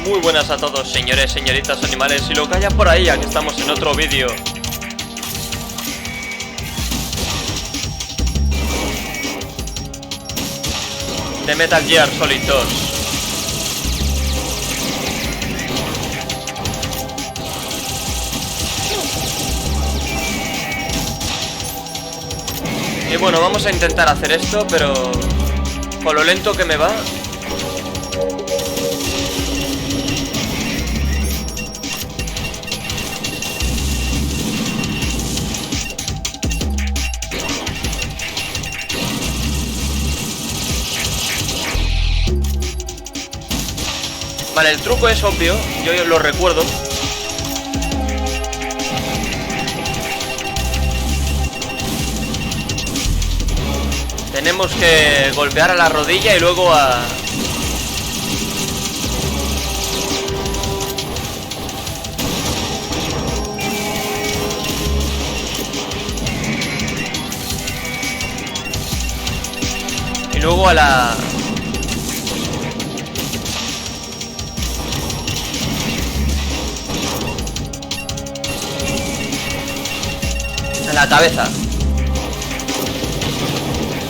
Muy buenas a todos, señores, señoritas, animales y lo que haya por ahí, ya que estamos en otro vídeo. De Metal Gear Solid 2. Y bueno, vamos a intentar hacer esto, pero con lo lento que me va. Vale, el truco es obvio, yo lo recuerdo. Tenemos que golpear a la rodilla y luego a... Y luego a la... a la cabeza.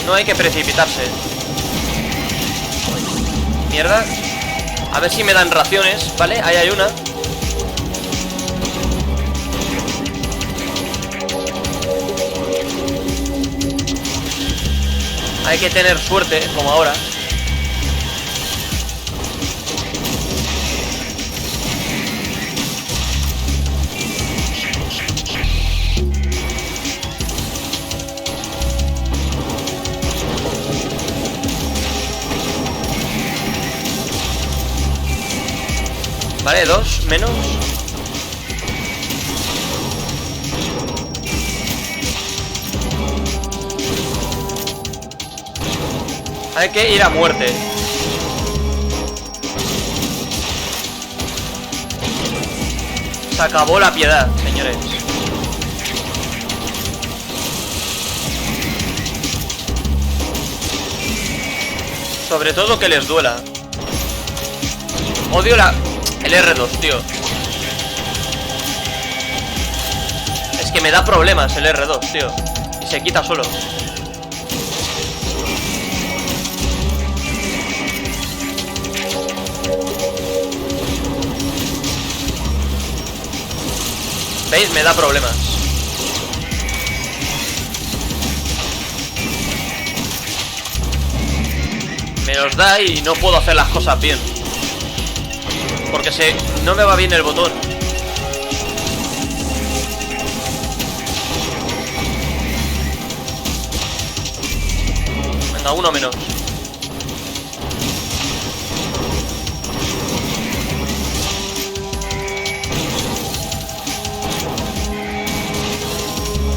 No hay que precipitarse. Mierda. A ver si me dan raciones, ¿vale? Ahí hay una. Hay que tener suerte, como ahora. Vale, 2 menos. Hay que ir a muerte. Se acabó la piedad, señores. Sobre todo que les duela. Odio el R2, tío. Es que me da problemas el R2, tío. Y se quita solo. ¿Veis? Me da problemas. Me los da y no puedo hacer las cosas bien. Porque no me va bien el botón. Venga, uno menos.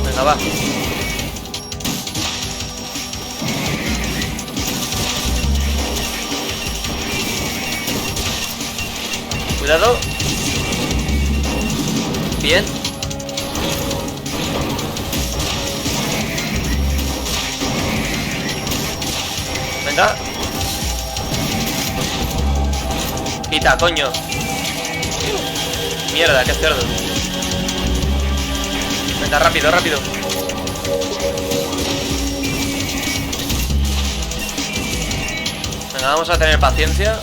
Venga, va. Cuidado. Bien. Venga. Quita, coño. Mierda, qué cerdo. Venga, rápido, rápido. Venga, vamos a tener paciencia.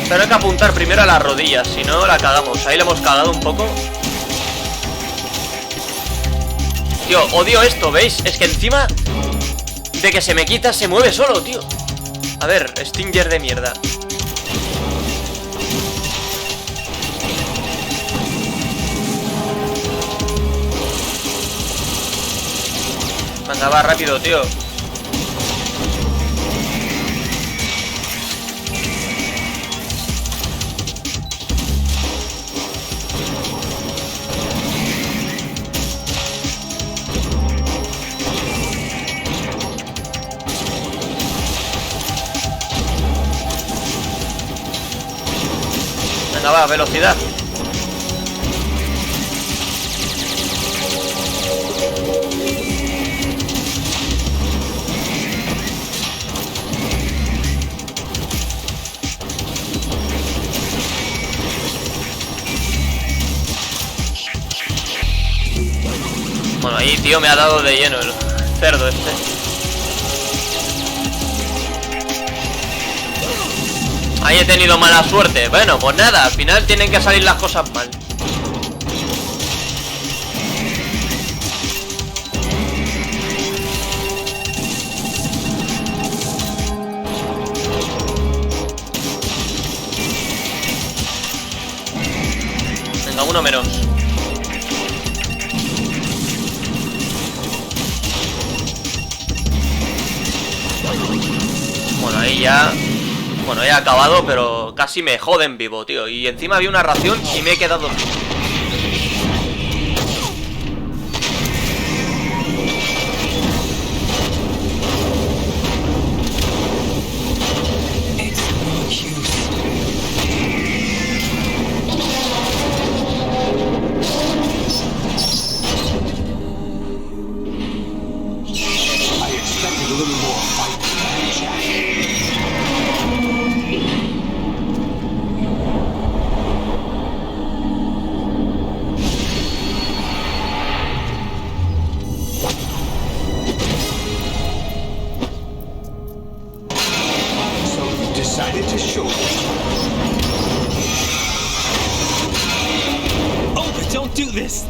Pero hay que apuntar primero a las rodillas, si no la cagamos. Ahí le hemos cagado un poco. Tío, odio esto, ¿veis? Es que encima de que se me quita, se mueve solo, tío. A ver, Stinger de mierda. Venga, va, rápido, tío. Venga, va, velocidad. Bueno, ahí, tío, me ha dado de lleno el cerdo este. Ahí he tenido mala suerte. Bueno, pues nada, al final tienen que salir las cosas mal. Venga, uno menos. Bueno, ahí ya... Bueno, he acabado, pero casi me joden vivo, tío. Y encima había una ración y me he quedado...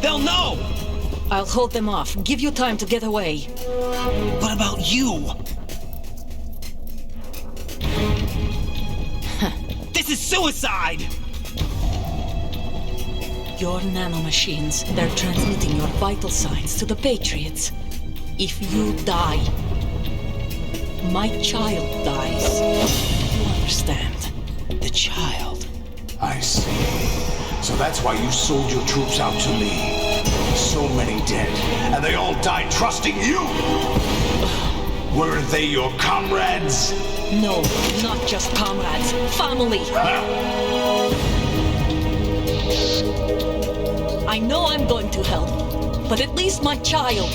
They'll know! I'll hold them off. Give you time to get away. What about you? This is suicide! Your nanomachines, they're transmitting your vital signs to the Patriots. If you die, my child dies. You understand? The child. I see. So that's why you sold your troops out to me. So many dead, and they all died trusting you! Weren't they your comrades? No, not just comrades. Family! I know I'm going to hell, but at least my child.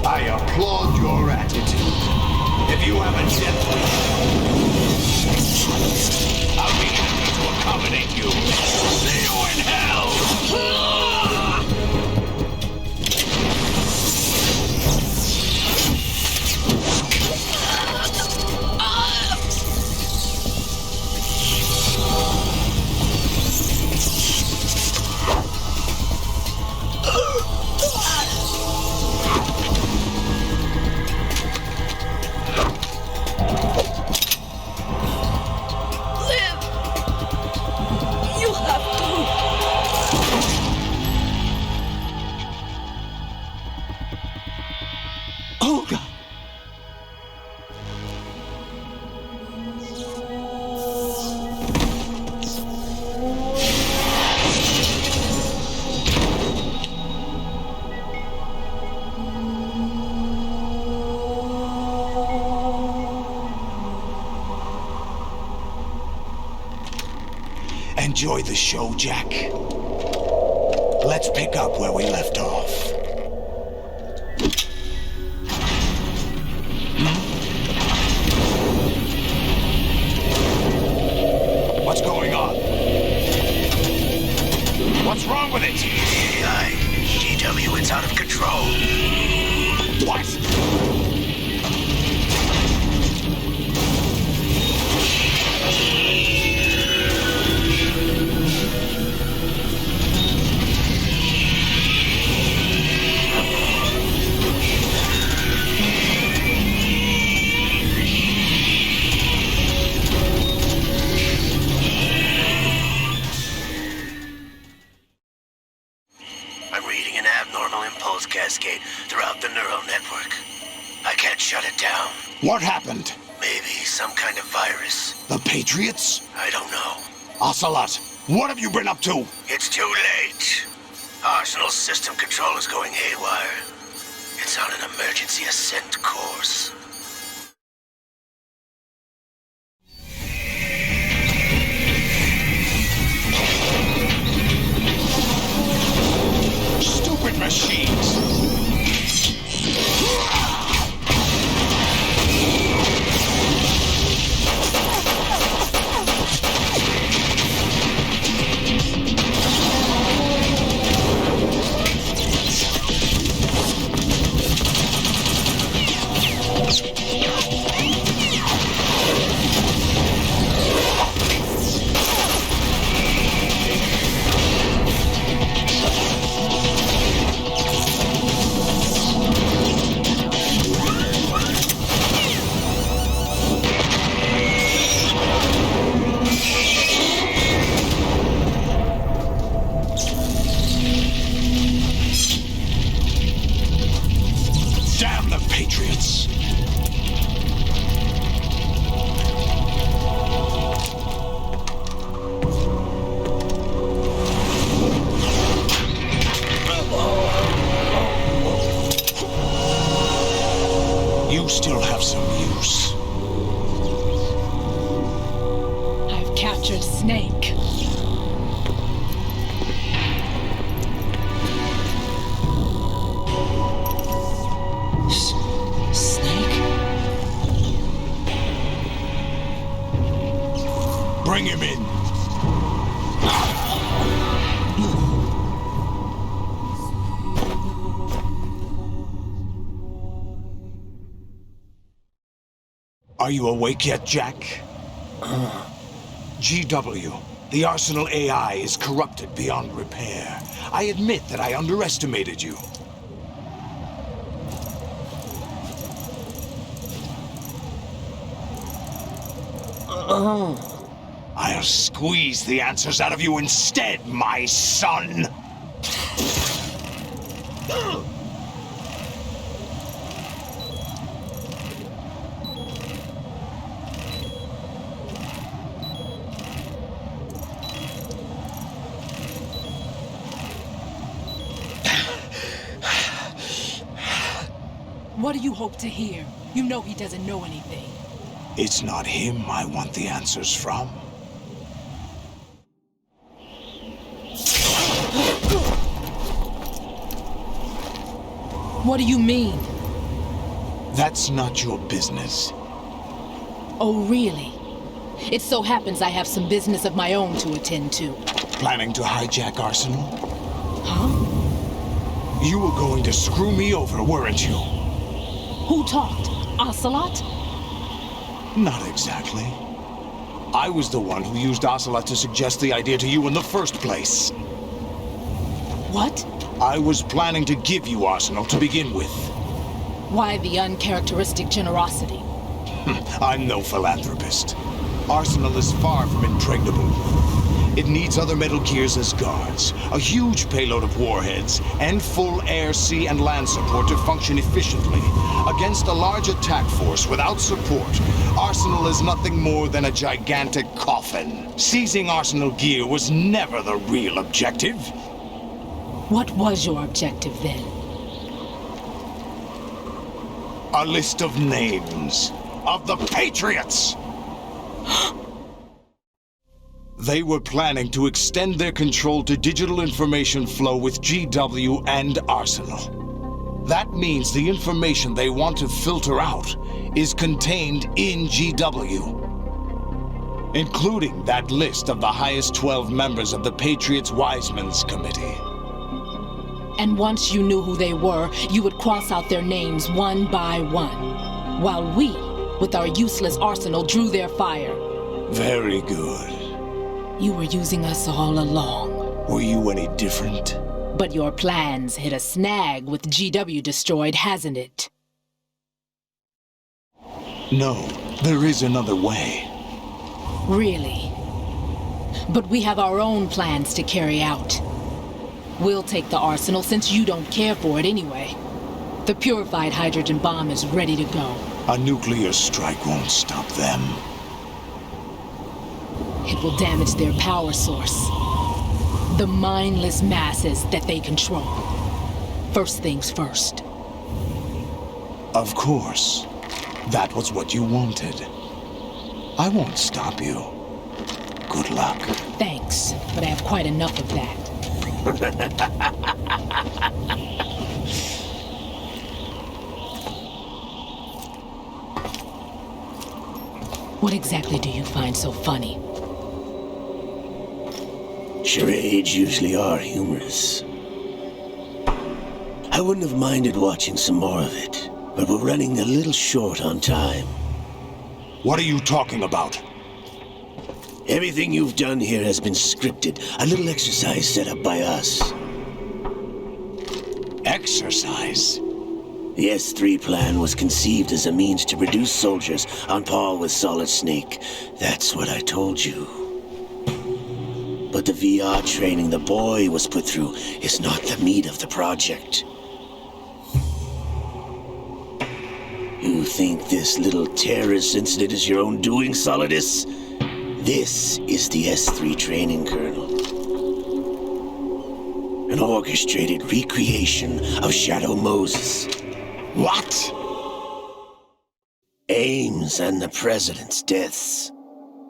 I applaud your attitude. If you have a death wish, I'll be happy to accommodate you. See you in hell! Enjoy the show, Jack. Let's pick up where we left off. What's going on? What's wrong with it? GW, it's out of control. What? Cascade throughout the neural network. I can't shut it down. What happened? Maybe some kind of virus. The Patriots? I don't know. Ocelot, what have you been up to? It's too late. Arsenal's system control is going haywire. It's on an emergency ascent course. Stupid machines! Patriots. You still have some use. I've captured Snake. Snake? Bring him in. Are you awake yet, Jack? GW, the Arsenal AI is corrupted beyond repair. I admit that I underestimated you. I'll squeeze the answers out of you instead, my son! What do you hope to hear? You know he doesn't know anything. It's not him I want the answers from. What do you mean? That's not your business. Oh, really? It so happens I have some business of my own to attend to. Planning to hijack Arsenal? Huh? You were going to screw me over, weren't you? Who talked? Ocelot? Not exactly. I was the one who used Ocelot to suggest the idea to you in the first place. What? I was planning to give you Arsenal to begin with. Why the uncharacteristic generosity? I'm no philanthropist. Arsenal is far from impregnable. It needs other Metal Gears as guards, a huge payload of warheads, and full air, sea, and land support to function efficiently. Against a large attack force without support, Arsenal is nothing more than a gigantic coffin. Seizing Arsenal gear was never the real objective. What was your objective then? A list of names of the Patriots! They were planning to extend their control to digital information flow with GW and Arsenal. That means the information they want to filter out is contained in GW, including that list of the highest 12 members of the Patriots Wiseman's Committee. And once you knew who they were, you would cross out their names one by one, while we, with our useless arsenal, drew their fire. Very good. You were using us all along. Were you any different? But your plans hit a snag with GW destroyed, hasn't it? No, there is another way. Really? But we have our own plans to carry out. We'll take the arsenal since you don't care for it anyway. The purified hydrogen bomb is ready to go. A nuclear strike won't stop them. It will damage their power source. The mindless masses that they control. First things first. Of course. That was what you wanted. I won't stop you. Good luck. Thanks, but I have quite enough of that. What exactly do you find so funny? Charades usually are humorous. I wouldn't have minded watching some more of it, but we're running a little short on time. What are you talking about? Everything you've done here has been scripted, a little exercise set up by us. Exercise? The S3 plan was conceived as a means to reduce soldiers on par with Solidus Snake. That's what I told you. But the VR training the boy was put through is not the meat of the project. You think this little terrorist incident is your own doing, Solidus? This is the S3 training kernel. An orchestrated recreation of Shadow Moses. What? Ames and the President's deaths.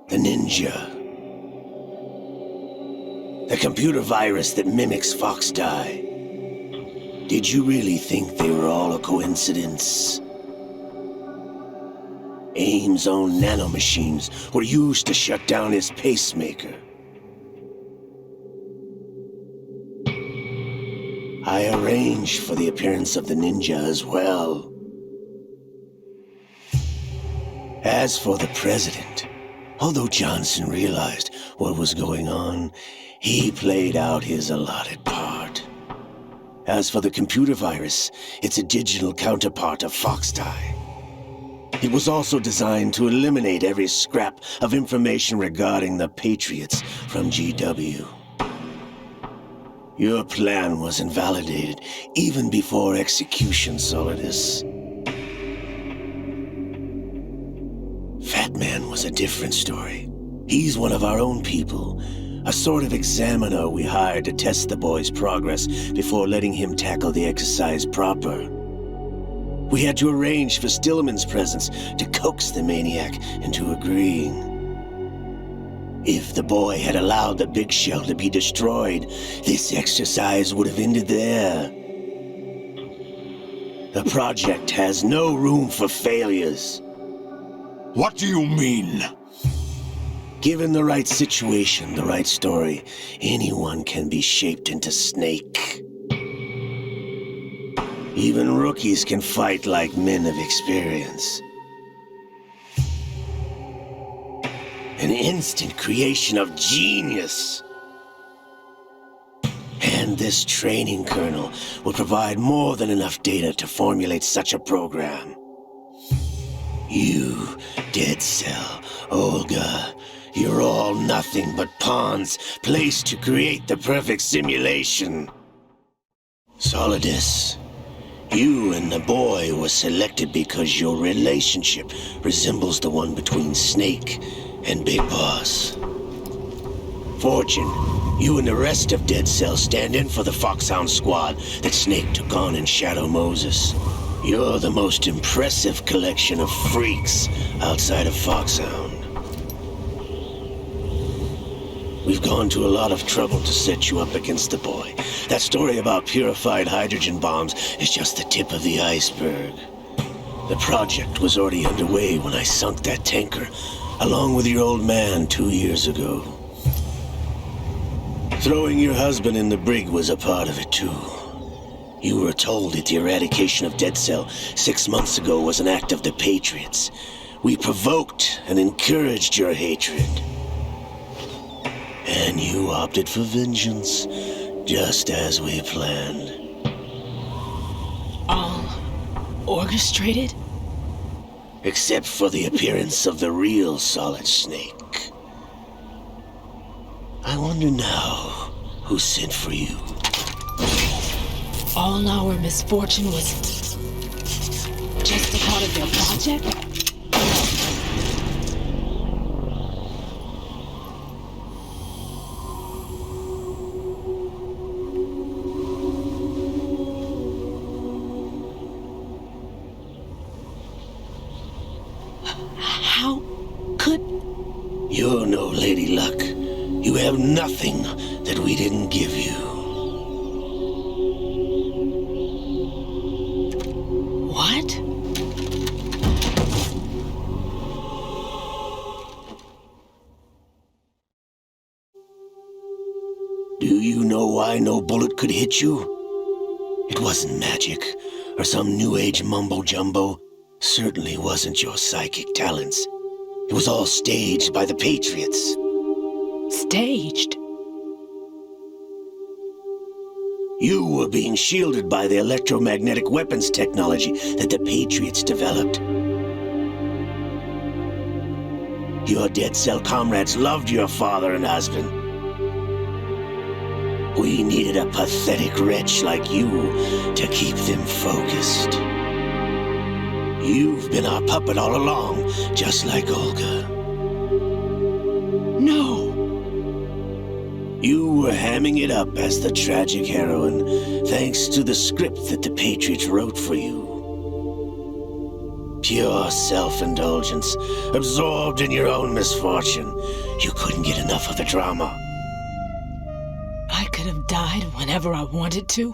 The ninja. The computer virus that mimics Foxdie. Did you really think they were all a coincidence? Ames' own nanomachines were used to shut down his pacemaker. I arranged for the appearance of the ninja as well. As for the President, although Johnson realized what was going on, he played out his allotted part. As for the computer virus, it's a digital counterpart of Foxdie. It was also designed to eliminate every scrap of information regarding the Patriots from GW. Your plan was invalidated even before execution, Solidus. Fat Man was a different story. He's one of our own people, a sort of examiner we hired to test the boy's progress before letting him tackle the exercise proper. We had to arrange for Stillman's presence to coax the maniac into agreeing. If the boy had allowed the big shell to be destroyed, this exercise would have ended there. The project has no room for failures. What do you mean? Given the right situation, the right story, anyone can be shaped into Snake. Even rookies can fight like men of experience. An instant creation of genius. And this training kernel will provide more than enough data to formulate such a program. You, Dead Cell, Olga, you're all nothing but pawns placed to create the perfect simulation. Solidus, you and the boy were selected because your relationship resembles the one between Snake and Big Boss. Fortune, you and the rest of Dead Cell stand in for the Foxhound squad that Snake took on in Shadow Moses. You're the most impressive collection of freaks outside of Foxhound. We've gone to a lot of trouble to set you up against the boy. That story about purified hydrogen bombs is just the tip of the iceberg. The project was already underway when I sunk that tanker, along with your old man 2 years ago. Throwing your husband in the brig was a part of it too. You were told that the eradication of Dead Cell 6 months ago was an act of the Patriots. We provoked and encouraged your hatred. And you opted for vengeance, just as we planned. All orchestrated? Except for the appearance of the real Solid Snake. I wonder now who sent for you. All our misfortune was just a part of their project? How could... You're no Lady Luck. You have nothing that we didn't give you. What? Do you know why no bullet could hit you? It wasn't magic, or some new age mumbo-jumbo. Certainly wasn't your psychic talents. It was all staged by the Patriots. Staged? You were being shielded by the electromagnetic weapons technology that the Patriots developed. Your Dead Cell comrades loved your father and husband. We needed a pathetic wretch like you to keep them focused. You've been our puppet all along, just like Olga. No. You were hamming it up as the tragic heroine, thanks to the script that the Patriots wrote for you. Pure self-indulgence, absorbed in your own misfortune. You couldn't get enough of the drama. I could have died whenever I wanted to.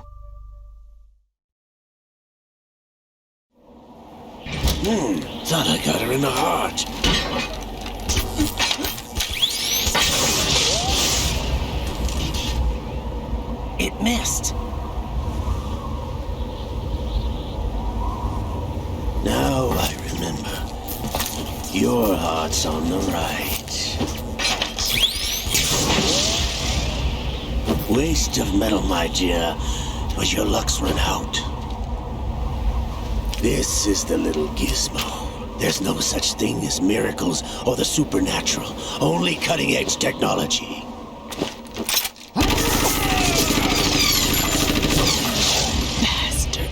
Thought I got her in the heart. It missed. Now I remember. Your heart's on the right. Waste of metal, my dear, but your luck's run out. This is the little gizmo. There's no such thing as miracles or the supernatural, only cutting-edge technology. Bastard.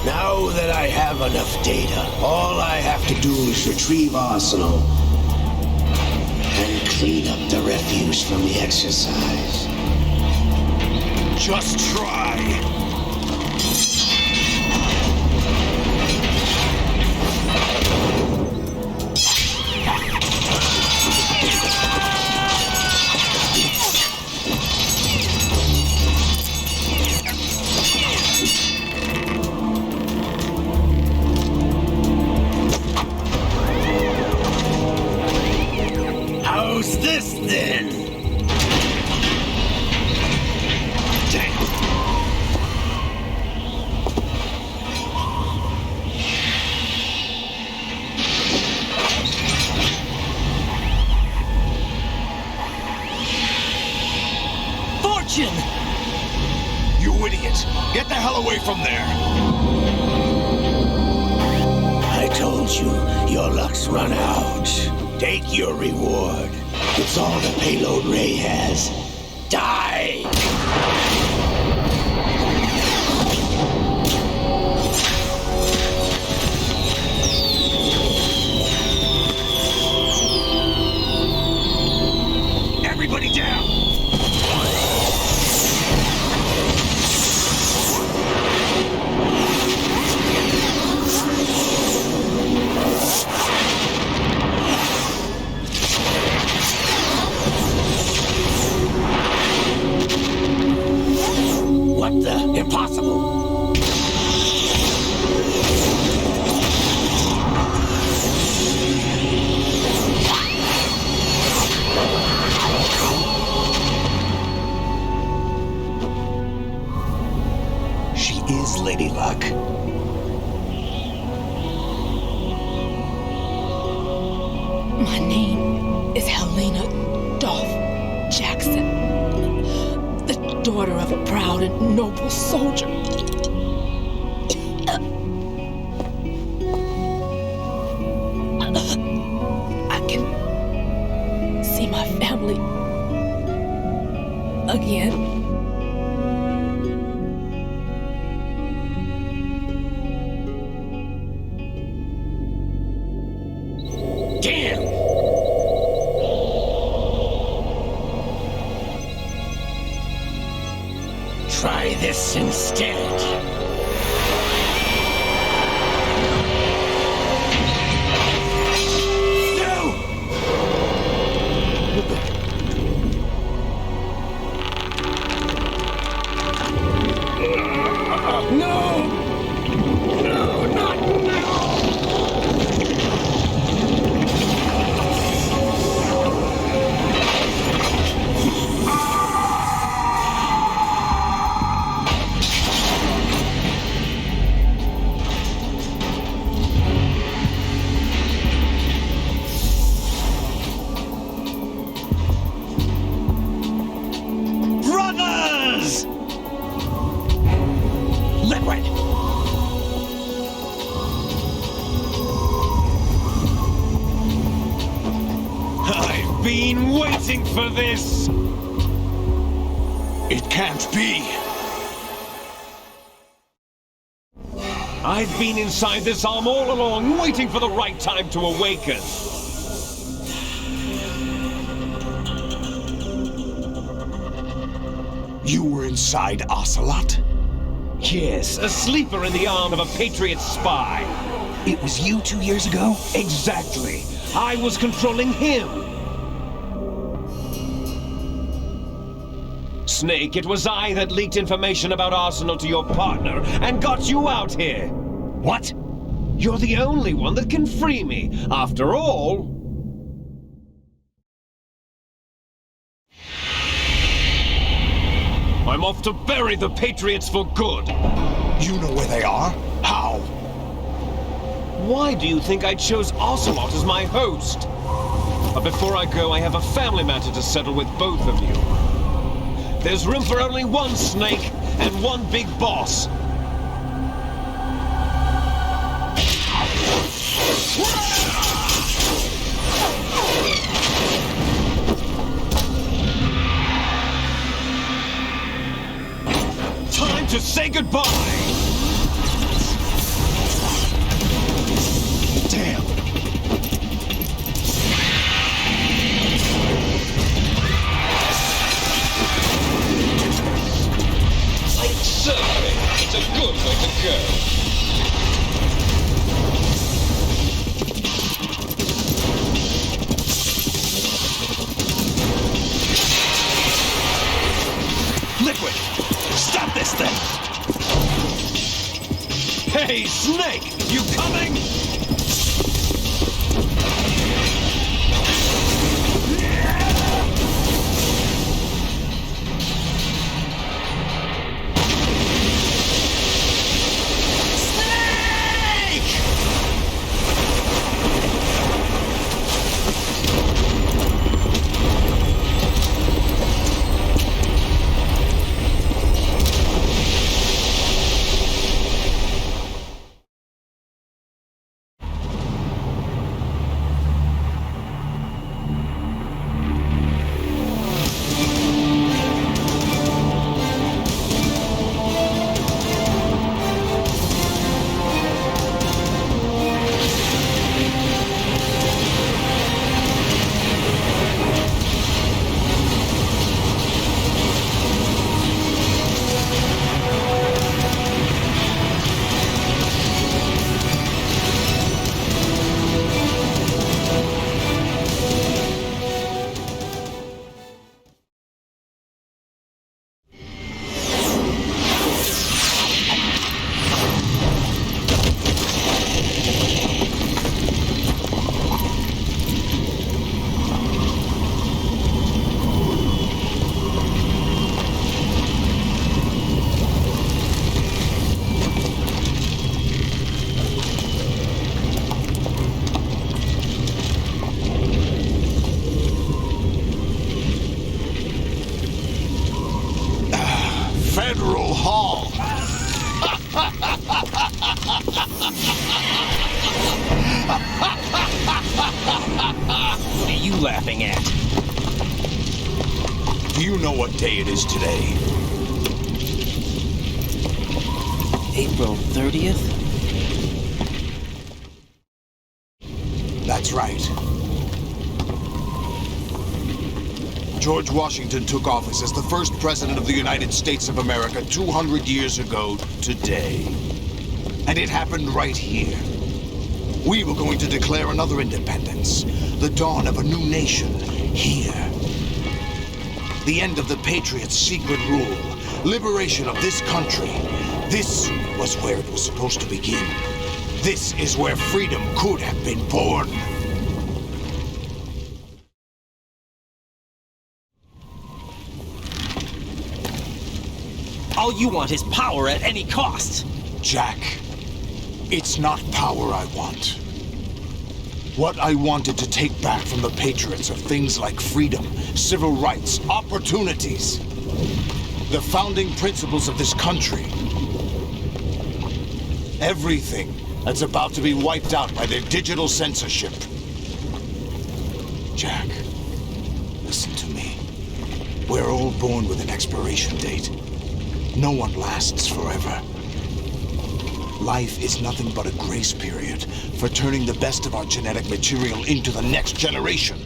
Now that I have enough data, all I have to do is retrieve Arsenal and clean up the refuse from the exercise. Just try. How's this then? Damn. Fortune! You idiot! Get the hell away from there! I told you, your luck's run out. Take your reward. It's all the payload Ray has. Die! Everybody down! What the? Impossible! She is Lady Luck. My name is Helena Dolph Jackson, the daughter of a proud and noble soldier. I can see my family again. Damn! Try this instead. No! No, not now! been waiting for this! It can't be. I've been inside this arm all along, waiting for the right time to awaken. You were inside Ocelot? Yes, a sleeper in the arm of a Patriot spy. It was you 2 years ago? Exactly. I was controlling him. Snake, it was I that leaked information about Arsenal to your partner and got you out here. What? You're the only one that can free me. After all... I'm off to bury the Patriots for good. You know where they are? How? Why do you think I chose Ocelot as my host? But before I go, I have a family matter to settle with both of you. There's room for only one Snake and one big boss. Time to say goodbye! Damn. Certainly, it's a good way to go. Liquid! Stop this thing! Hey, Snake! You coming? Federal Hall. What are you laughing at? Do you know what day it is today? April 30th? That's right. George Washington took office as the first president of the United States of America 200 years ago today. And it happened right here. We were going to declare another independence, the dawn of a new nation here. The end of the Patriots' secret rule, liberation of this country. This was where it was supposed to begin. This is where freedom could have been born. All you want is power at any cost. Jack, it's not power I want. What I wanted to take back from the Patriots are things like freedom, civil rights, opportunities. The founding principles of this country. Everything that's about to be wiped out by their digital censorship. Jack, We're all born with an expiration date. No one lasts forever. Life is nothing but a grace period for turning the best of our genetic material into the next generation.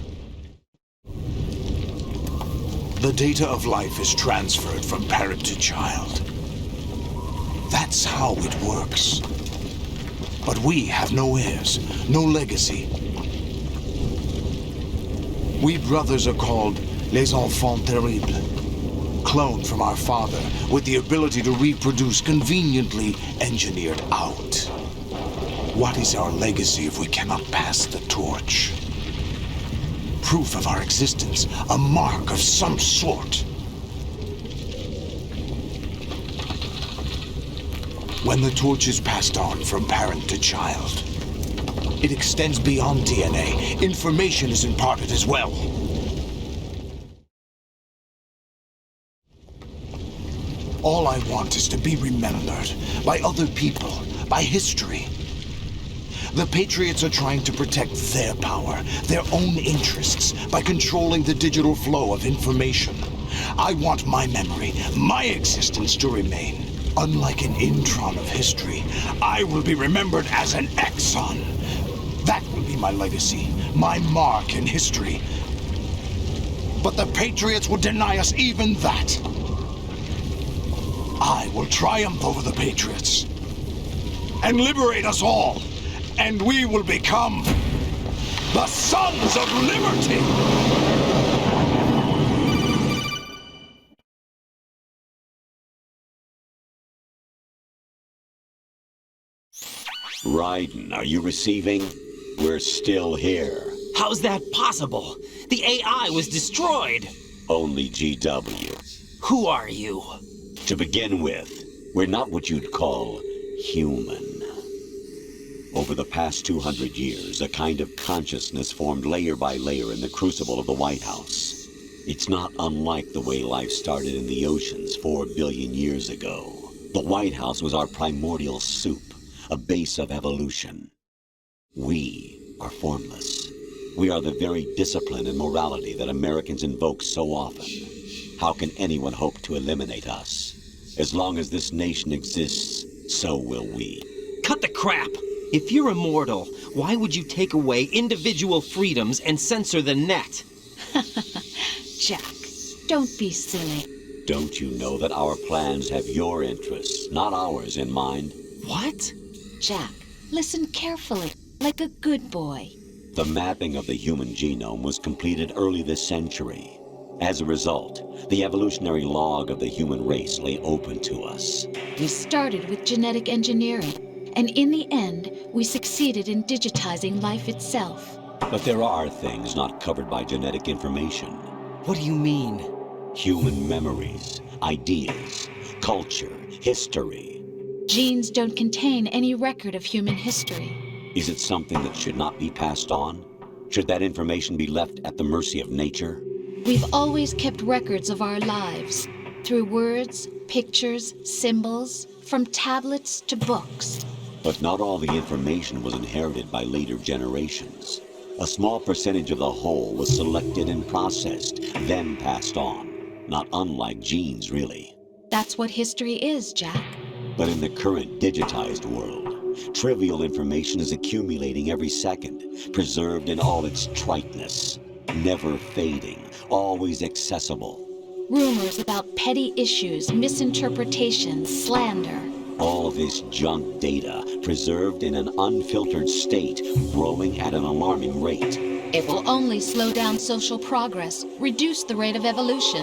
The data of life is transferred from parent to child. That's how it works. But we have no heirs, no legacy. We brothers are called les enfants terribles, cloned from our father with the ability to reproduce conveniently engineered out. What is our legacy if we cannot pass the torch? Proof of our existence, a mark of some sort. When the torch is passed on from parent to child, it extends beyond DNA. Information is imparted as well. All I want is to be remembered by other people, by history. The Patriots are trying to protect their power, their own interests, by controlling the digital flow of information. I want my memory, my existence to remain. Unlike an intron of history, I will be remembered as an exon. That will be my legacy, my mark in history. But the Patriots would deny us even that. I will triumph over the Patriots and liberate us all, and we will become the Sons of Liberty! Raiden, are you receiving? We're still here. How's that possible? The AI was destroyed. Only GW. Who are you? To begin with, we're not what you'd call human. Over the past 200 years, a kind of consciousness formed layer by layer in the crucible of the White House. It's not unlike the way life started in the oceans 4 billion years ago. The White House was our primordial soup, a base of evolution. We are formless. We are the very discipline and morality that Americans invoke so often. How can anyone hope to eliminate us? As long as this nation exists, so will we. Cut the crap! If you're immortal, why would you take away individual freedoms and censor the net? Jack, don't be silly. Don't you know that our plans have your interests, not ours, in mind? What? Jack, listen carefully, like a good boy. The mapping of the human genome was completed early this century. As a result, the evolutionary log of the human race lay open to us. We started with genetic engineering, and in the end, we succeeded in digitizing life itself. But there are things not covered by genetic information. What do you mean? Human memories, ideas, culture, history. Genes don't contain any record of human history. Is it something that should not be passed on? Should that information be left at the mercy of nature? We've always kept records of our lives, through words, pictures, symbols, from tablets to books. But not all the information was inherited by later generations. A small percentage of the whole was selected and processed, then passed on. Not unlike genes, really. That's what history is, Jack. But in the current digitized world, trivial information is accumulating every second, preserved in all its triteness, never fading, always accessible. Rumors about petty issues, misinterpretations, slander. All this junk data, preserved in an unfiltered state, growing at an alarming rate. It will only slow down social progress, reduce the rate of evolution.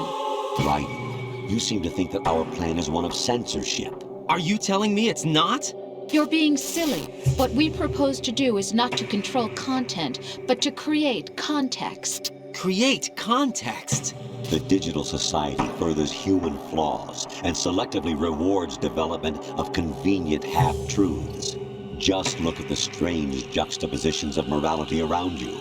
Right. You seem to think that our plan is one of censorship. Are you telling me it's not? You're being silly. What we propose to do is not to control content, but to create context. Create context? The digital society furthers human flaws and selectively rewards development of convenient half-truths. Just look at the strange juxtapositions of morality around you.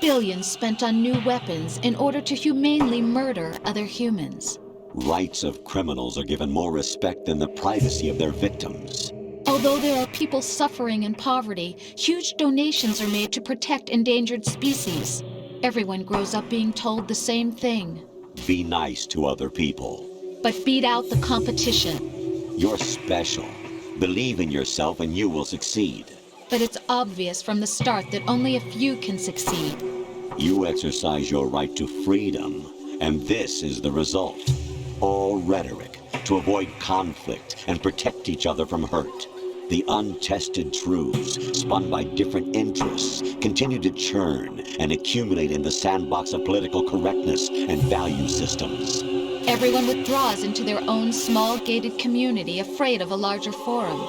Billions spent on new weapons in order to humanely murder other humans. Rights of criminals are given more respect than the privacy of their victims. Although there are people suffering in poverty, huge donations are made to protect endangered species. Everyone grows up being told the same thing. Be nice to other people. But beat out the competition. You're special. Believe in yourself and you will succeed. But it's obvious from the start that only a few can succeed. You exercise your right to freedom, and this is the result. All rhetoric to avoid conflict and protect each other from hurt. The untested truths, spun by different interests, continue to churn and accumulate in the sandbox of political correctness and value systems. Everyone withdraws into their own small gated community, afraid of a larger forum.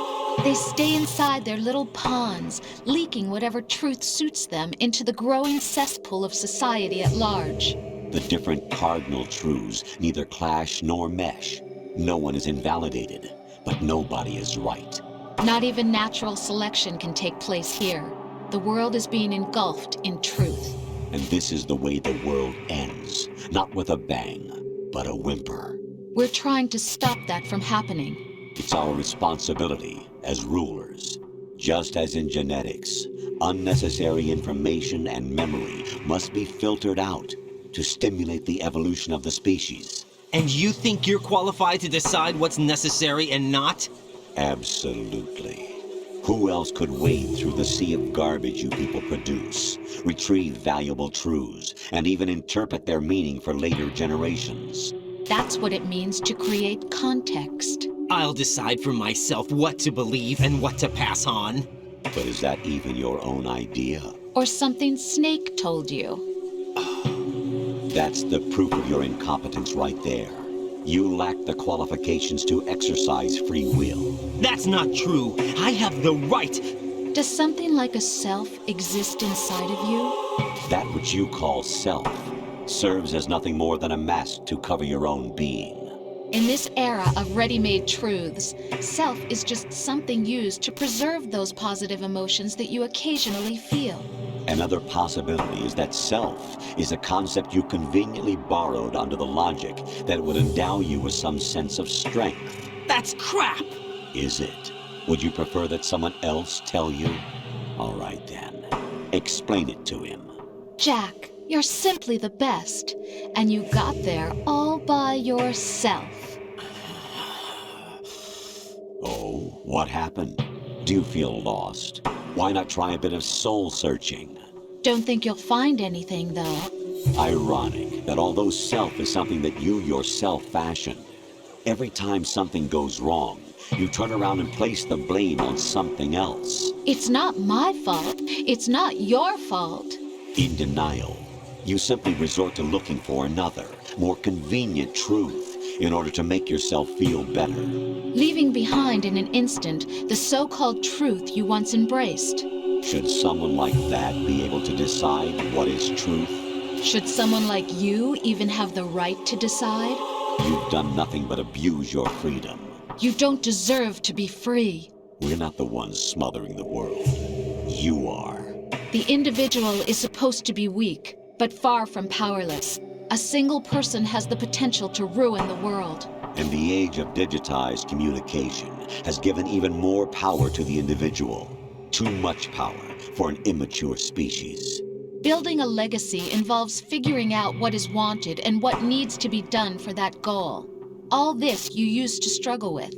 They stay inside their little ponds, leaking whatever truth suits them into the growing cesspool of society at large. The different cardinal truths neither clash nor mesh. No one is invalidated, but nobody is right. Not even natural selection can take place here. The world is being engulfed in truth. And this is the way the world ends. Not with a bang, but a whimper. We're trying to stop that from happening. It's our responsibility as rulers. Just as in genetics, unnecessary information and memory must be filtered out to stimulate the evolution of the species. And you think you're qualified to decide what's necessary and not? Absolutely. Who else could wade through the sea of garbage you people produce, retrieve valuable truths, and even interpret their meaning for later generations? That's what it means to create context. I'll decide for myself what to believe and what to pass on. But is that even your own idea? Or something Snake told you? That's the proof of your incompetence right there. You lack the qualifications to exercise free will. That's not true. I have the right. Does something like a self exist inside of you? That which you call self serves as nothing more than a mask to cover your own being. In this era of ready-made truths, self is just something used to preserve those positive emotions that you occasionally feel. Another possibility is that self is a concept you conveniently borrowed under the logic that it would endow you with some sense of strength. That's crap! Is it? Would you prefer that someone else tell you? All right then. Explain it to him. Jack, you're simply the best, and you got there all by yourself. Oh, what happened? Do you feel lost? Why not try a bit of soul-searching? Don't think you'll find anything, though. Ironic that although self is something that you yourself fashioned, every time something goes wrong, you turn around and place the blame on something else. It's not my fault. It's not your fault. In denial, you simply resort to looking for another, more convenient truth in order to make yourself feel better. Leaving behind in an instant the so-called truth you once embraced. Should someone like that be able to decide what is truth? Should someone like you even have the right to decide? You've done nothing but abuse your freedom. You don't deserve to be free. We're not the ones smothering the world. You are. The individual is supposed to be weak, but far from powerless. A single person has the potential to ruin the world. And the age of digitized communication has given even more power to the individual. Too much power for an immature species. Building a legacy involves figuring out what is wanted and what needs to be done for that goal. All this you used to struggle with.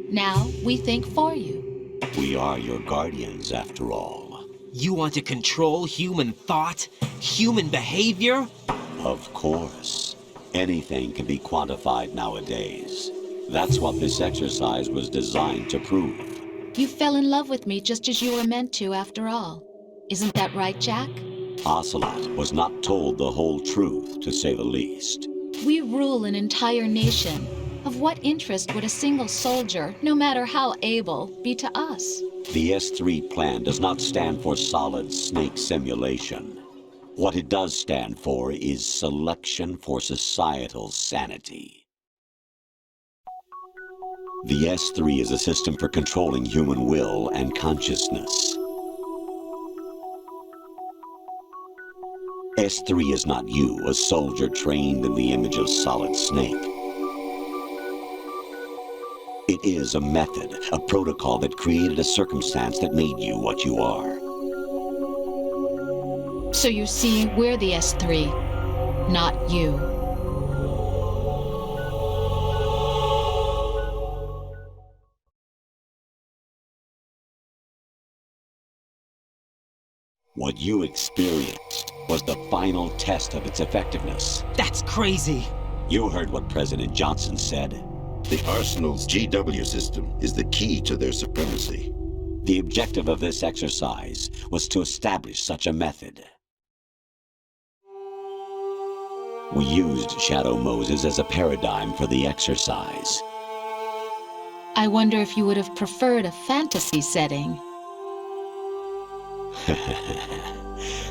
Now we think for you. We are your guardians, after all. You want to control human thought? Human behavior? Of course. Anything can be quantified nowadays. That's what this exercise was designed to prove. You fell in love with me just as you were meant to, after all. Isn't that right, Jack? Ocelot was not told the whole truth, to say the least. We rule an entire nation. Of what interest would a single soldier, no matter how able, be to us? The S3 plan does not stand for solid snake simulation. What it does stand for is selection for societal sanity. The S3 is a system for controlling human will and consciousness. S3 is not you, a soldier trained in the image of Solid Snake. It is a method, a protocol that created a circumstance that made you what you are. So you see, we're the S3, not you. What you experienced was the final test of its effectiveness. That's crazy. You heard what President Johnson said. The Arsenal's GW system is the key to their supremacy. The objective of this exercise was to establish such a method. We used Shadow Moses as a paradigm for the exercise. I wonder if you would have preferred a fantasy setting.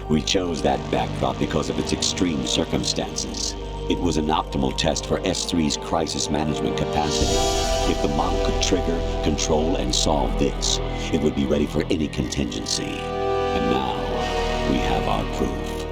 We chose that backdrop because of its extreme circumstances. It was an optimal test for S3's crisis management capacity. If the model could trigger, control, and solve this, it would be ready for any contingency. And now, we have our proof.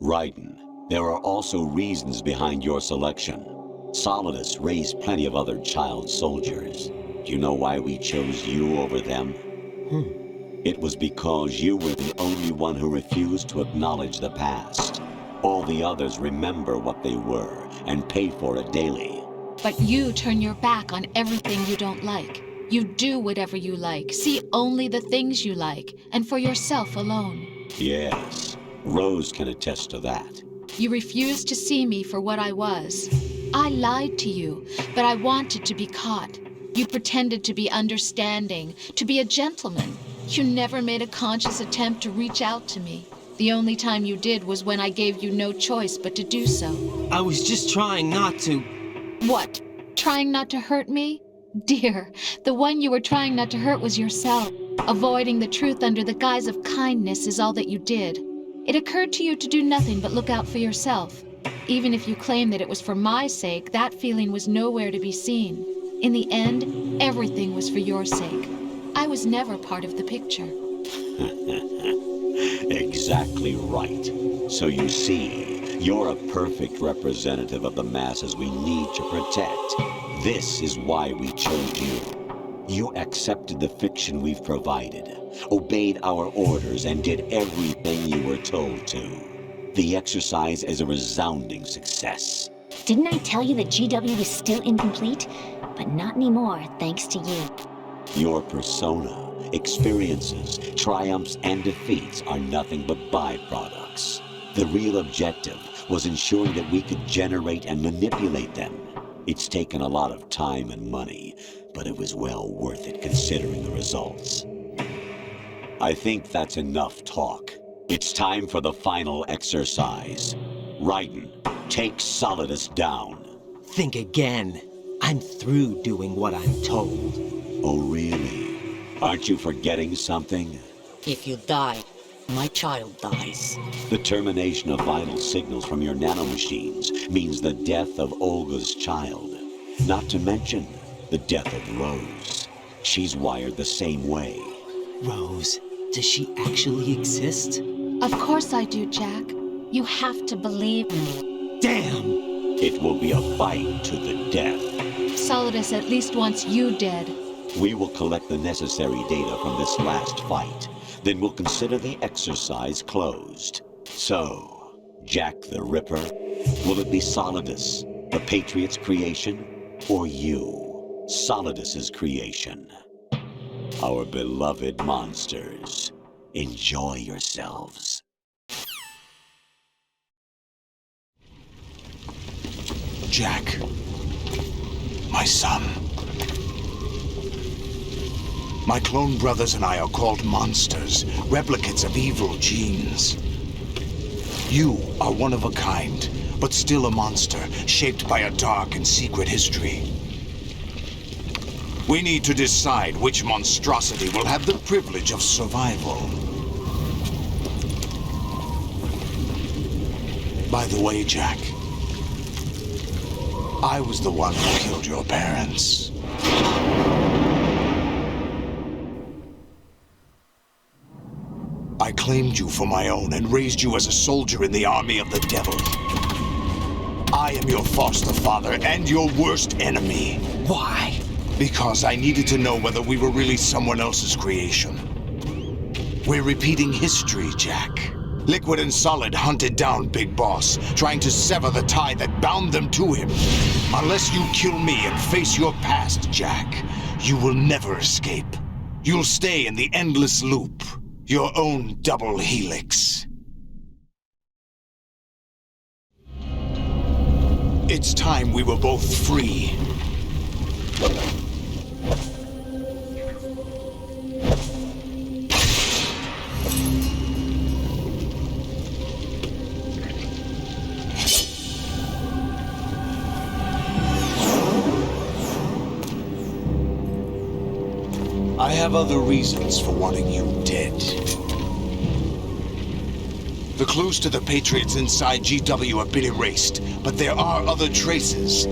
Raiden, there are also reasons behind your selection. Solidus raised plenty of other child soldiers. Do you know why we chose you over them? It was because you were the only one who refused to acknowledge the past. All the others remember what they were and pay for it daily. But you turn your back on everything you don't like. You do whatever you like, see only the things you like, and for yourself alone. Yes, Rose can attest to that. You refused to see me for what I was. I lied to you, but I wanted to be caught. You pretended to be understanding, to be a gentleman. You never made a conscious attempt to reach out to me. The only time you did was when I gave you no choice but to do so. I was just trying not to... What? Trying not to hurt me? Dear, the one you were trying not to hurt was yourself. Avoiding the truth under the guise of kindness is all that you did. It occurred to you to do nothing but look out for yourself. Even if you claim that it was for my sake, that feeling was nowhere to be seen. In the end, everything was for your sake. I was never part of the picture. Exactly right. So you see, you're a perfect representative of the masses we need to protect. This is why we chose you. You accepted the fiction we've provided, obeyed our orders, and did everything you were told to. The exercise is a resounding success. Didn't I tell you that GW is still incomplete? But not anymore, thanks to you. Your persona, experiences, triumphs, and defeats are nothing but byproducts. The real objective was ensuring that we could generate and manipulate them. It's taken a lot of time and money, but it was well worth it considering the results. I think that's enough talk. It's time for the final exercise. Raiden, take Solidus down. Think again. I'm through doing what I'm told. Oh, really? Aren't you forgetting something? If you die, my child dies. The termination of vital signals from your nanomachines means the death of Olga's child. Not to mention the death of Rose. She's wired the same way. Rose, does she actually exist? Of course I do, Jack. You have to believe me. Damn! It will be a fight to the death. Solidus at least wants you dead. We will collect the necessary data from this last fight. Then we'll consider the exercise closed. So, Jack the Ripper, will it be Solidus, the Patriot's creation, or you, Solidus's creation? Our beloved monsters, enjoy yourselves. Jack, my son. My clone brothers and I are called monsters, replicates of evil genes. You are one of a kind, but still a monster, shaped by a dark and secret history. We need to decide which monstrosity will have the privilege of survival. By the way, Jack, I was the one who killed your parents. I claimed you for my own and raised you as a soldier in the army of the devil. I am your foster father and your worst enemy. Why? Because I needed to know whether we were really someone else's creation. We're repeating history, Jack. Liquid and Solid hunted down Big Boss, trying to sever the tie that bound them to him. Unless you kill me and face your past, Jack, you will never escape. You'll stay in the endless loop, your own double helix. It's time we were both free. I have other reasons for wanting you dead. The clues to the Patriots inside GW have been erased, but there are other traces.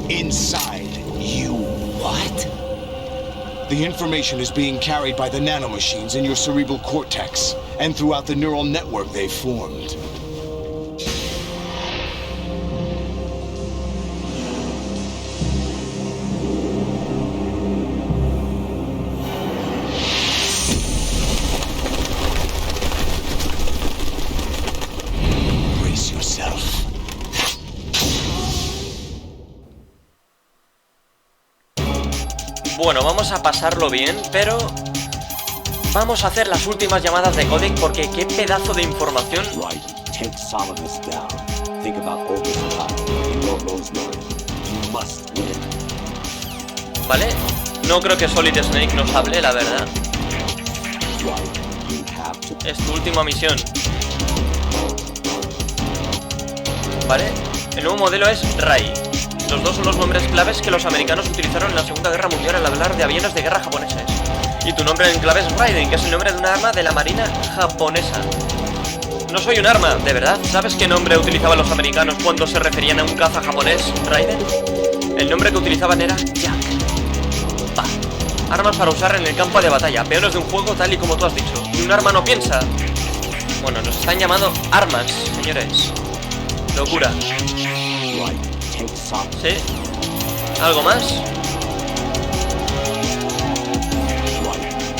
Inside you. What? The information is being carried by the nanomachines in your cerebral cortex, and throughout the neural network they've formed. Bueno, vamos a pasarlo bien, pero vamos a hacer las últimas llamadas de codec porque qué pedazo de información. Vale, no creo que Solidus Snake nos hable, la verdad. Es tu última misión. Vale, el nuevo modelo es Rai. Los dos son los nombres claves que los americanos utilizaron en la Segunda Guerra Mundial al hablar de aviones de guerra japoneses. Y tu nombre en clave es Raiden, que es el nombre de un arma de la marina japonesa. No soy un arma, ¿de verdad? ¿Sabes qué nombre utilizaban los americanos cuando se referían a un caza japonés, Raiden? El nombre que utilizaban era Jack. Va. Armas para usar en el campo de batalla, peones de un juego tal y como tú has dicho. Y un arma no piensa. Bueno, nos están llamando armas, señores. Locura. ¿Sí? ¿Algo más?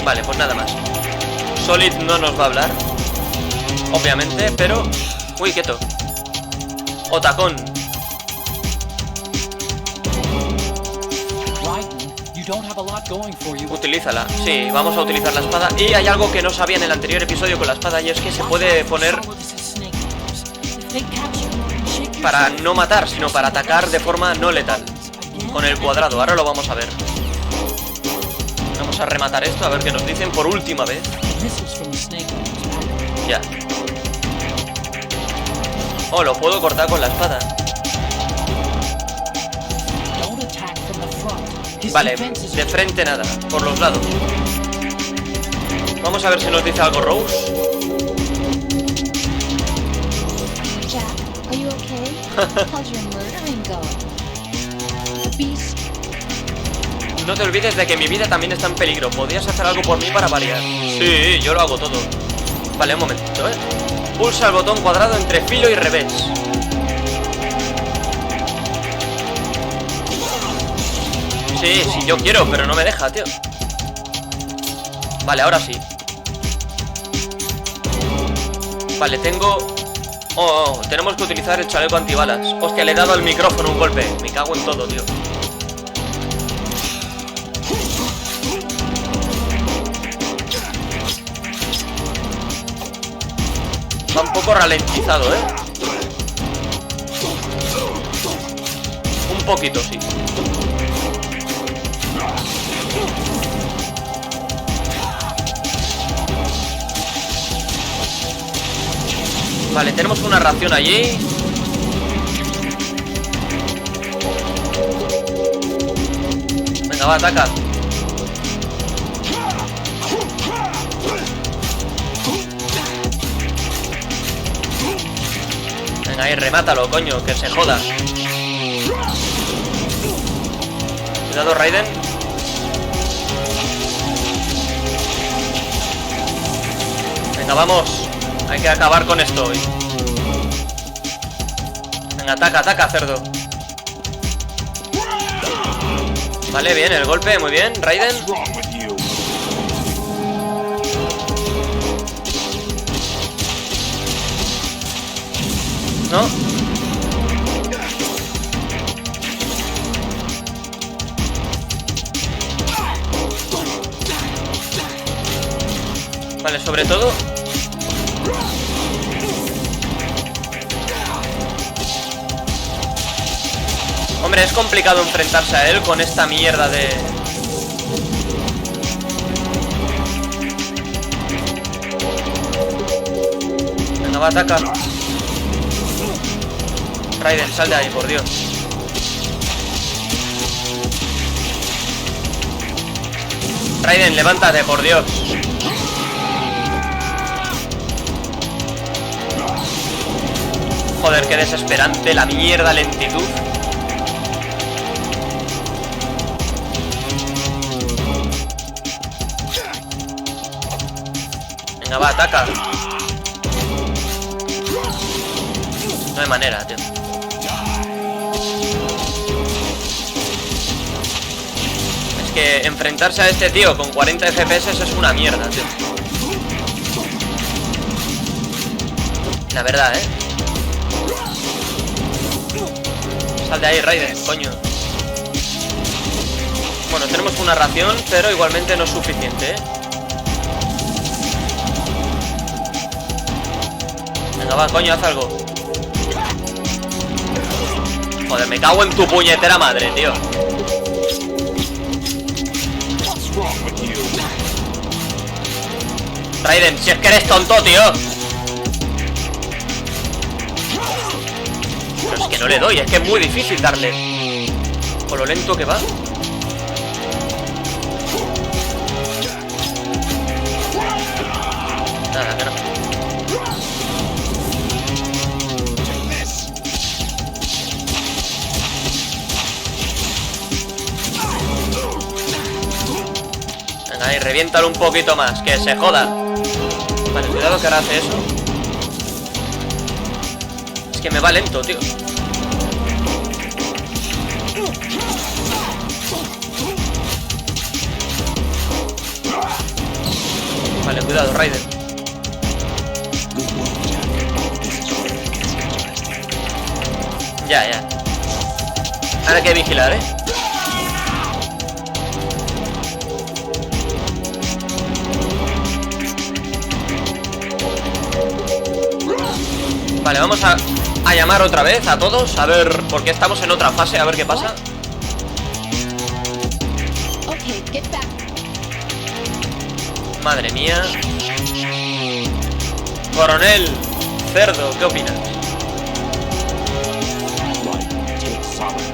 Vale, pues nada más. Solid no nos va a hablar, obviamente, pero... Uy, quieto. Otacón. Utilízala. Sí, vamos a utilizar la espada. Y hay algo que no sabía en el anterior episodio con la espada, y es que se puede poner... para no matar, sino para atacar de forma no letal. Con el cuadrado, ahora lo vamos a ver. Vamos a rematar esto, a ver qué nos dicen por última vez. Ya. Oh, lo puedo cortar con la espada. Vale, de frente nada, por los lados. Vamos a ver si nos dice algo Rose. No te olvides de que mi vida también está en peligro. ¿Podrías hacer algo por mí para variar? Sí, yo lo hago todo. Vale, un momentito, Pulsa el botón cuadrado entre filo y revés. Sí, sí, yo quiero, pero no me deja, tío. Vale, ahora sí. Vale, tengo... Oh, tenemos que utilizar el chaleco antibalas. Hostia, le he dado al micrófono un golpe. Me cago en todo, tío. Va un poco ralentizado, Un poquito, sí. Vale, tenemos una ración allí. Venga, va, ataca. Venga, ahí, remátalo, coño, que se joda. Cuidado, Raiden. Venga, vamos. Hay que acabar con esto hoy. Venga, ataca, ataca, cerdo. Vale, bien, el golpe, muy bien, Raiden. ¿no? Vale, sobre todo... Hombre, es complicado enfrentarse a él con esta mierda de... Venga, va, ataca. Raiden, sal de ahí, por Dios. Raiden, levántate, por Dios. Joder, qué desesperante la mierda lentitud. Venga, va, ataca. No hay manera, tío. Es que enfrentarse a este tío con 40 FPS es una mierda, tío. La verdad, ¿eh? Sal de ahí, Raiden, coño. Bueno, tenemos una ración, pero igualmente no es suficiente, ¿eh? Venga, va, coño, haz algo. Joder, me cago en tu puñetera madre, tío. Raiden, si es que eres tonto, tío. Pero es que no le doy, es que es muy difícil darle. Con lo lento que va. Nada, que no. Venga, ahí, reviéntalo un poquito más, que se joda. Vale, cuidado que ahora hace eso. Es que me va lento, tío. Vale, cuidado, Raiden. Ya, ya. Ahora hay que vigilar, ¿eh? Vale, vamos a llamar otra vez a todos. A ver, porque estamos en otra fase. A ver qué pasa. Madre mía. Coronel Cerdo, ¿qué opinas?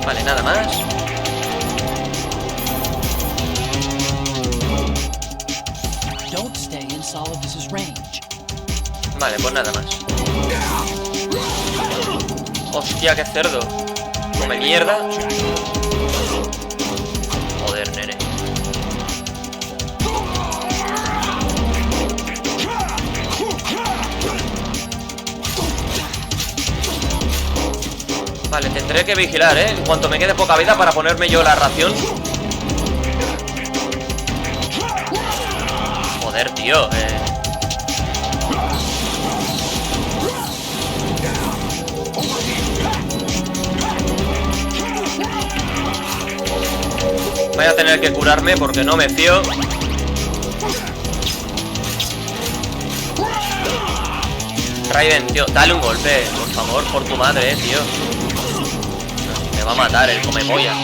Vale, nada más. Vale, pues nada más. Hostia, qué cerdo. Come mierda. Joder, nene. Vale, tendré que vigilar, ¿eh? En cuanto me quede poca vida para ponerme yo la ración. Joder, tío, Voy a tener que curarme porque no me fío. Raiden, tío, dale un golpe, por favor, por tu madre, tío. Me va a matar el comepollas.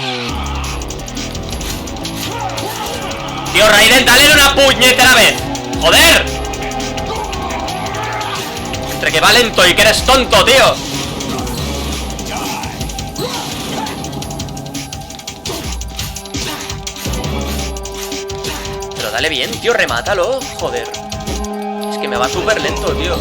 Tío, Raiden, dale una puñetera vez. ¡Joder! Entre que va lento y que eres tonto, tío. Pero dale bien, tío, remátalo. Joder. Es que me va súper lento, tío.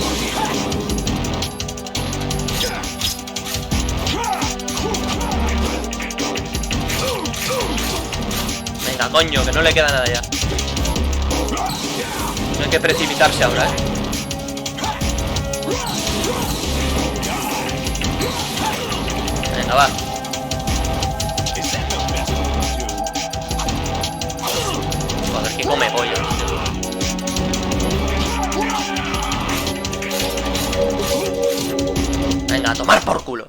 Venga, coño, que no le queda nada ya. No hay que precipitarse ahora, ¿eh? Venga, va. Joder, que come pollo. Venga, a tomar por culo.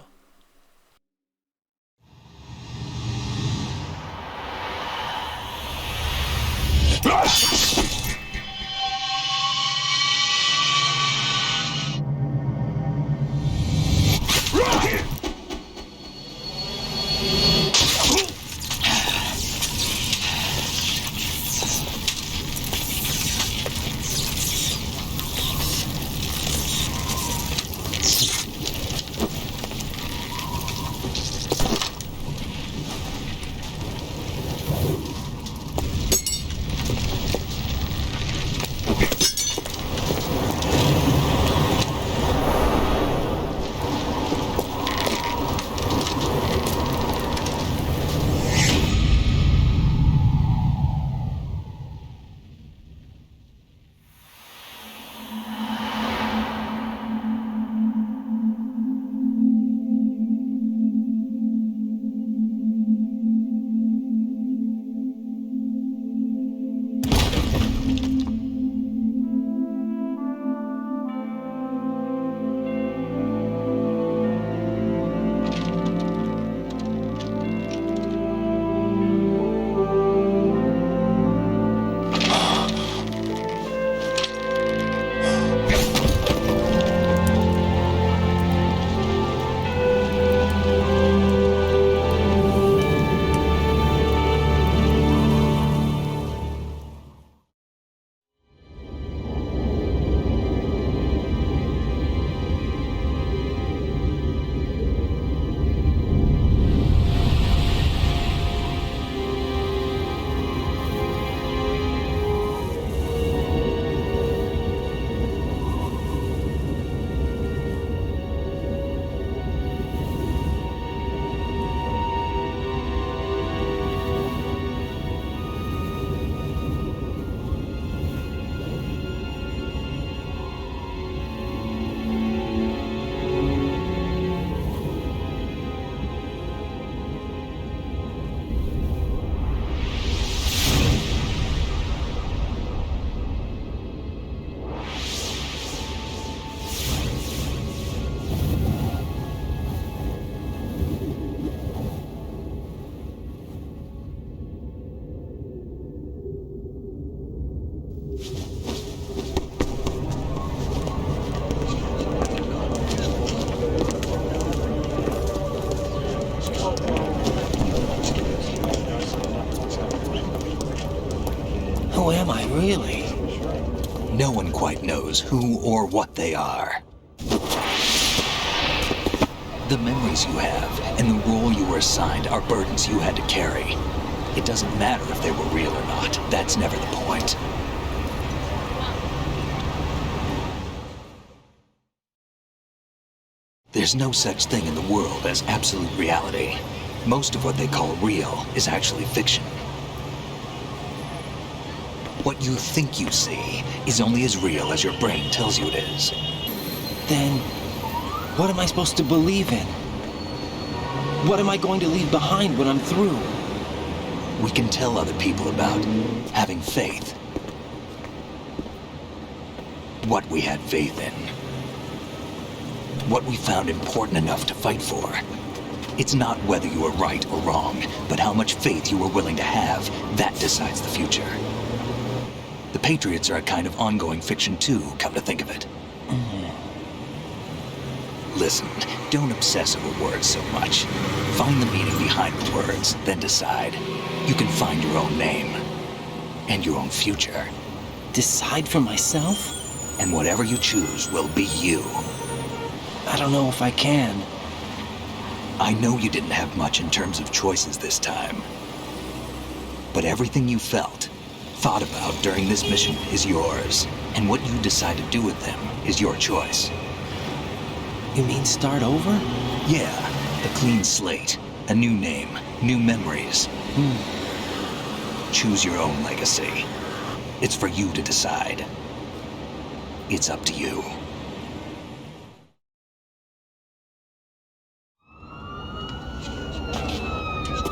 Who am I, really? No one quite knows who or what they are. The memories you have and the role you were assigned are burdens you had to carry. It doesn't matter if they were real or not. That's never the point. There's no such thing in the world as absolute reality. Most of what they call real is actually fiction. What you think you see is only as real as your brain tells you it is. Then, what am I supposed to believe in? What am I going to leave behind when I'm through? We can tell other people about having faith. What we had faith in. What we found important enough to fight for. It's not whether you were right or wrong, but how much faith you were willing to have. That decides the future. The Patriots are a kind of ongoing fiction too, come to think of it. Listen, don't obsess over words so much. Find the meaning behind the words, then decide. You can find your own name. And your own future. Decide for myself? And whatever you choose will be you. I don't know if I can. I know you didn't have much in terms of choices this time. But everything you felt, thought about during this mission is yours. And what you decide to do with them is your choice. You mean start over? Yeah, a clean slate, a new name, new memories. Choose your own legacy. It's for you to decide. It's up to you.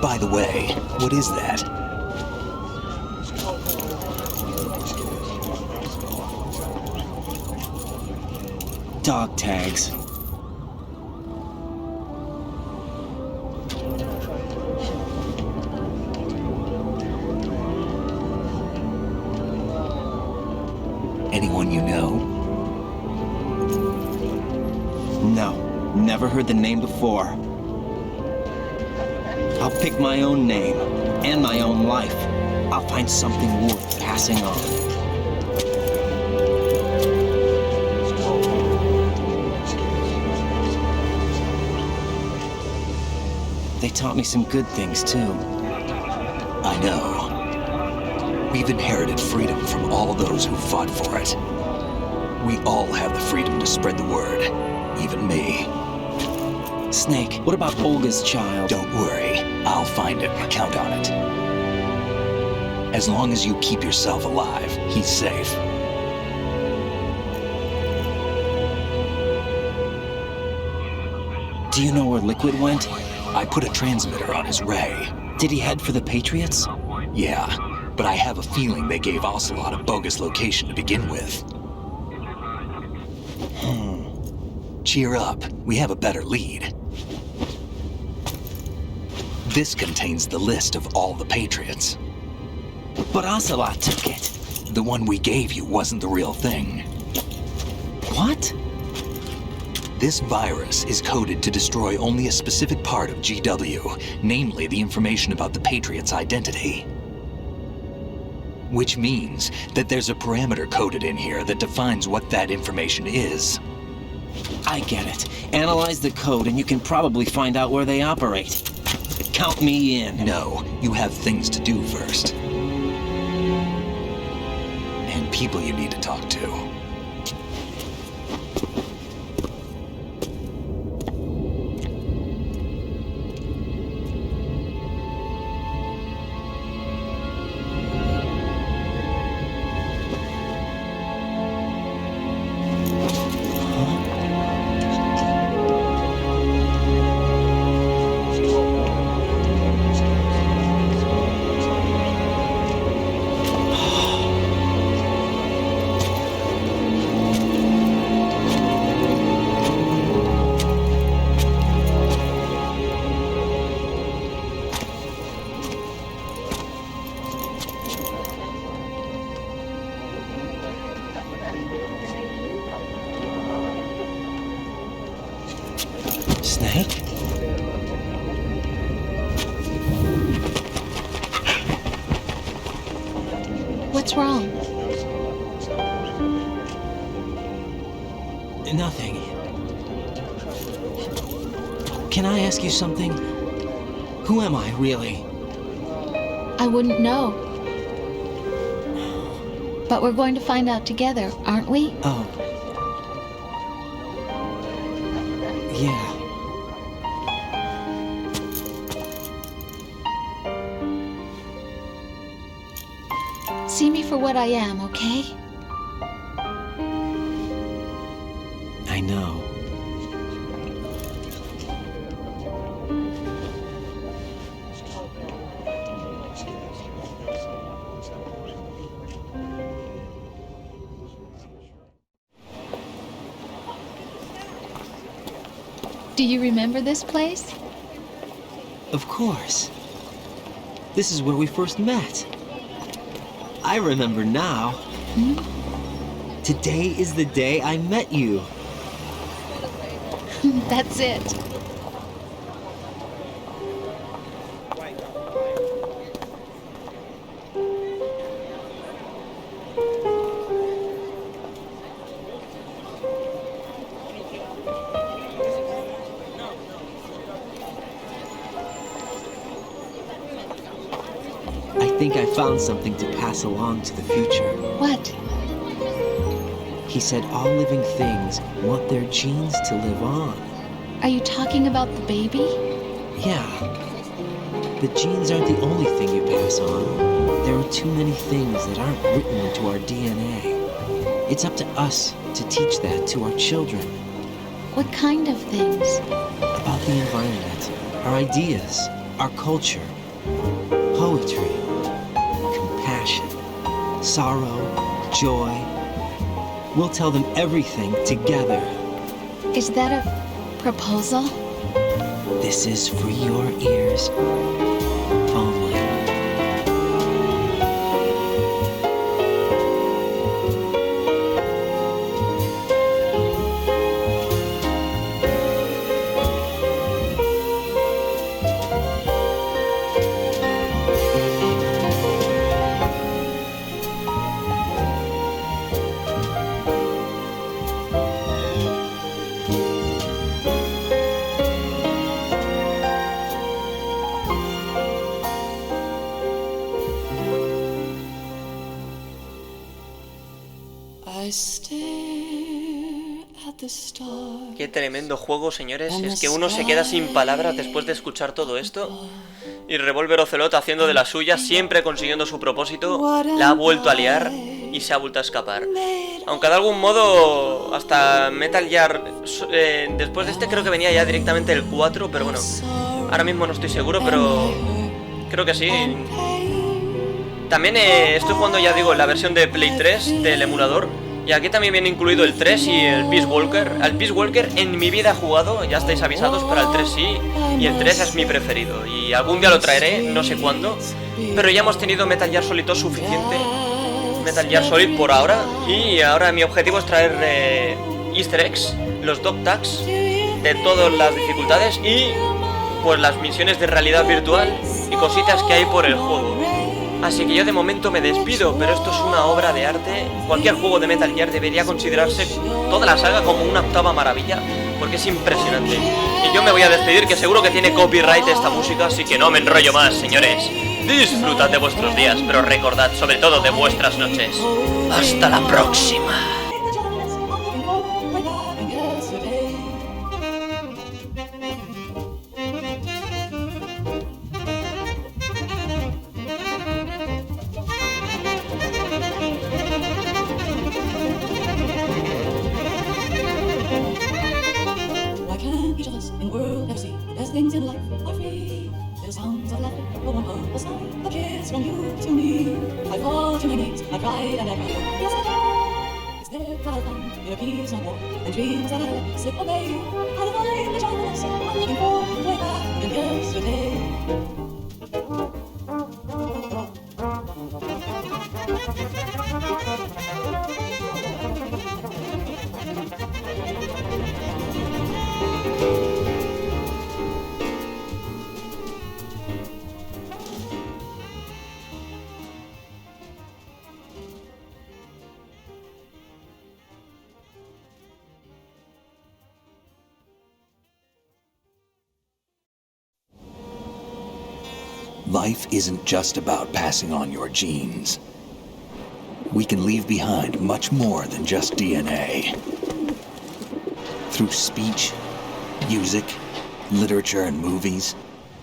By the way, what is that? Dog tags. never heard the name before. I'll pick my own name and my own life. I'll find something worth passing on. They taught me some good things, too. I know. We've inherited freedom from all those who fought for it. We all have the freedom to spread the word, even me. Snake, what about Olga's child? Don't worry, I'll find him. Count on it. As long as you keep yourself alive, he's safe. Do you know where Liquid went? I put a transmitter on his ray. Did he head for the Patriots? Yeah, but I have a feeling they gave Ocelot a bogus location to begin with. Cheer up, we have a better lead. This contains the list of all the Patriots. But Ocelot took it. The one we gave you wasn't the real thing. What? This virus is coded to destroy only a specific part of GW, namely the information about the Patriot's identity. Which means that there's a parameter coded in here that defines what that information is. I get it. Analyze the code and you can probably find out where they operate. Count me in. No, you have things to do first. And people you need to talk to. Snake? What's wrong? Nothing. Can I ask you something? Who am I, really? I wouldn't know. But we're going to find out together, aren't we? Oh. Yeah. See me for what I am, okay? I know. Do you remember this place? Of course. This is where we first met. I remember now. Today is the day I met you. That's it. I think I found something to pass along to the future. What? He said all living things want their genes to live on. Are you talking about the baby? Yeah. The genes aren't the only thing you pass on. There are too many things that aren't written into our DNA. It's up to us to teach that to our children. What kind of things? About the environment, our ideas, our culture, poetry, compassion, sorrow, joy. We'll tell them everything together. Is that a proposal? This is for your ears only. Qué tremendo juego, señores. Es que uno se queda sin palabras después de escuchar todo esto. Y Revolver Ocelot haciendo de la suya, siempre consiguiendo su propósito, la ha vuelto a liar y se ha vuelto a escapar. Aunque de algún modo, hasta Metal Gear, después de este creo que venía ya directamente el 4, pero bueno, ahora mismo no estoy seguro, pero creo que sí. También estoy jugando, ya digo, la versión de Play 3 del emulador. Y aquí también viene incluido el 3 y el Peace Walker. Al Peace Walker en mi vida he jugado, ya estáis avisados, pero al 3 sí. Y el 3 es mi preferido. Y algún día lo traeré, no sé cuándo. Pero ya hemos tenido Metal Gear Solid 2 suficiente. Metal Gear Solid por ahora. Y ahora mi objetivo es traer Easter eggs, los dog tags de todas las dificultades y pues las misiones de realidad virtual y cositas que hay por el juego. Así que yo de momento me despido, pero esto es una obra de arte. Cualquier juego de Metal Gear debería considerarse toda la saga como una octava maravilla, porque es impresionante. Y yo me voy a despedir, que seguro que tiene copyright esta música, así que no me enrollo más, señores. Disfrutad de vuestros días, pero recordad sobre todo de vuestras noches. Hasta la próxima. Things in life are free. The sounds of laughter, the warmth of the sky, a kiss from you to me. I fall to my knees, I cried and I cried. Yes, I cried. It's there that I'll find inner peace no more, and dreams that I let slip away. I'll find the chance I'm looking for way back in yesterday. Life isn't just about passing on your genes. We can leave behind much more than just DNA. Through speech, music, literature, and movies,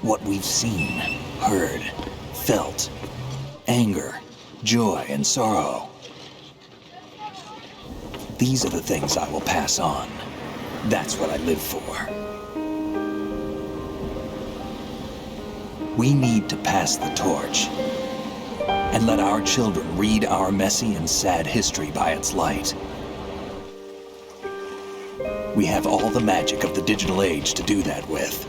what we've seen, heard, felt, anger, joy, and sorrow. These are the things I will pass on. That's what I live for. We need to pass the torch and let our children read our messy and sad history by its light. We have all the magic of the digital age to do that with.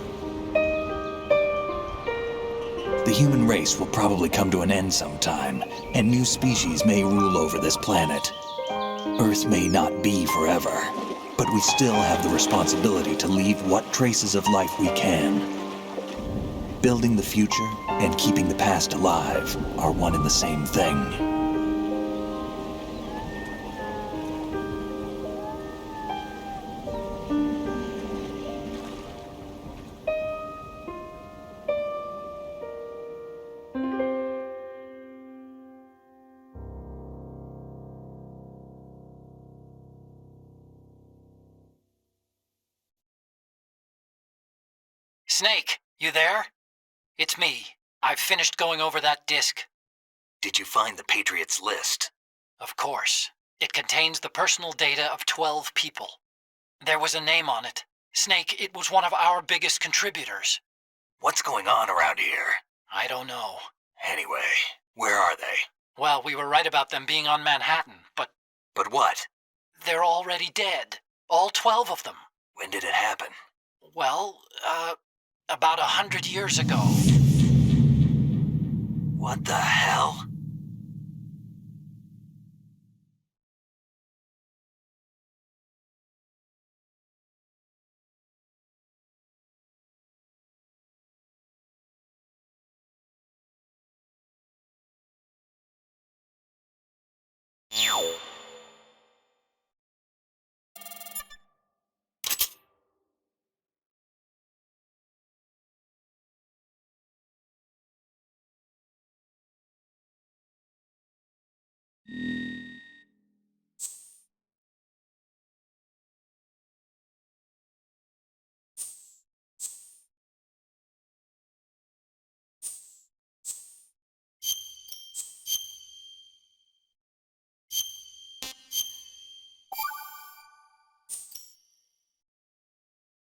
The human race will probably come to an end sometime, and new species may rule over this planet. Earth may not be forever, but we still have the responsibility to leave what traces of life we can. Building the future and keeping the past alive are one and the same thing. Snake, you there? It's me. I've finished going over that disc. Did you find the Patriots list? Of course. It contains the personal data of 12 people. There was a name on it. Snake, it was one of our biggest contributors. What's going on around here? I don't know. Anyway, where are they? Well, we were right about them being on Manhattan, but... But what? They're already dead. All 12 of them. When did it happen? Well, about 100 years ago. What the hell?